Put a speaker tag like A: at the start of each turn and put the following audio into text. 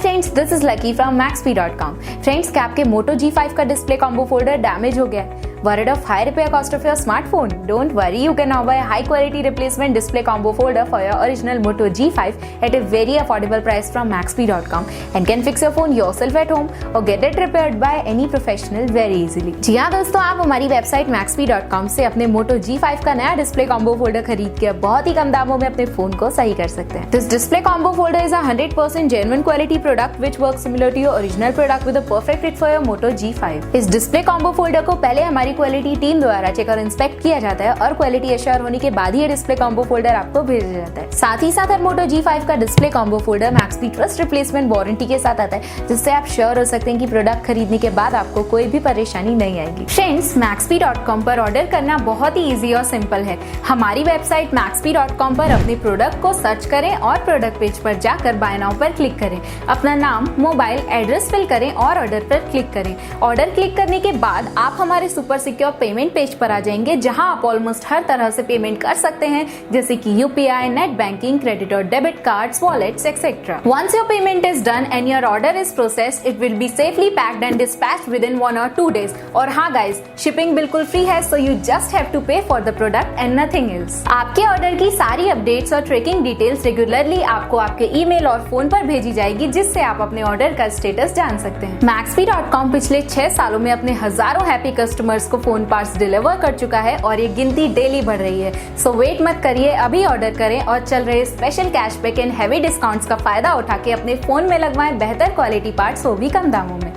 A: Friends, this is lucky from Maxbhi.com। Friends, क्या आपके Moto G5 का डिस्प्ले कॉम्बो फोल्डर डैमेज हो गया है? Worried of high repair cost of your smartphone? Don't worry, you can now buy a high quality replacement display combo folder for your original Moto G5 at a very affordable price from Maxbhi.com and can fix your phone yourself at home or get it repaired by any professional very easily। जी हाँ दोस्तों, आप हमारी website Maxbhi.com से अपने Moto G5 का नया display combo folder खरीद के बहुत ही कम दामों में अपने फोन को सही कर सकते हैं। This display combo folder is a 100% genuine quality product which works similar to your original product with a perfect fit for your Moto G5। इस डिस्प्ले कॉम्बो फोल्डर को पहले हमारी क्वालिटी टीम द्वारा चेक और इंस्पेक्ट किया जाता है और क्वालिटी एश्योर होने के बाद ही ये डिस्प्ले कॉम्बो फोल्डर आपको भेजा जाता है। साथ ही साथ Moto G5 का display combo folder Maxbhi trust replacement warranty के साथ आता है, जिससे आप श्योर हो सकते हैं कि प्रोडक्ट खरीदने के बाद आपको कोई भी परेशानी नहीं आएगी। फ्रेंड्स, Maxbhi.com पर ऑर्डर करना बहुत ही इजी और सिंपल है। हमारी वेबसाइट Maxbhi.com पर अपने प्रोडक्ट को सर्च करें और प्रोडक्ट पेज पर जाकर बाय नाउ पर क्लिक करें। अपना नाम, मोबाइल, एड्रेस फिल करें और ऑर्डर पर क्लिक करें। ऑर्डर क्लिक करने के बाद आप हमारे सुपर सिक्योर पेमेंट पेज पर आ जाएंगे, जहां आप ऑलमोस्ट हर तरह से पेमेंट कर सकते हैं, जैसे कि यूपीआई, नेट बैंकिंग, क्रेडिट और debit cards, wallets etcetera. Once your payment is done and your order is processed, it will be safely packed and dispatched within 1 or 2 days। और हाँ गाइस, शिपिंग बिल्कुल free है, so you just have to pay for the product and nothing else. आपके order की सारी updates और tracking details regularly आपको आपके ईमेल और फोन पर भेजी जाएगी, जिससे आप अपने ऑर्डर का स्टेटस जान सकते हैं। Maxbhi.com पिछले 6 सालों में अपने हजारों हैप्पी कस्टमर्स को फोन पार्ट्स डिलीवर कर चुका है और ये गिनती डेली बढ़ रही है। सो वेट मत करिए, अभी ऑर्डर करें और चल रहे special cashback and heavy discounts का फायदा उठा के अपने फोन में लगवाएं बेहतर क्वालिटी पार्ट्स, वो भी कम दामों में।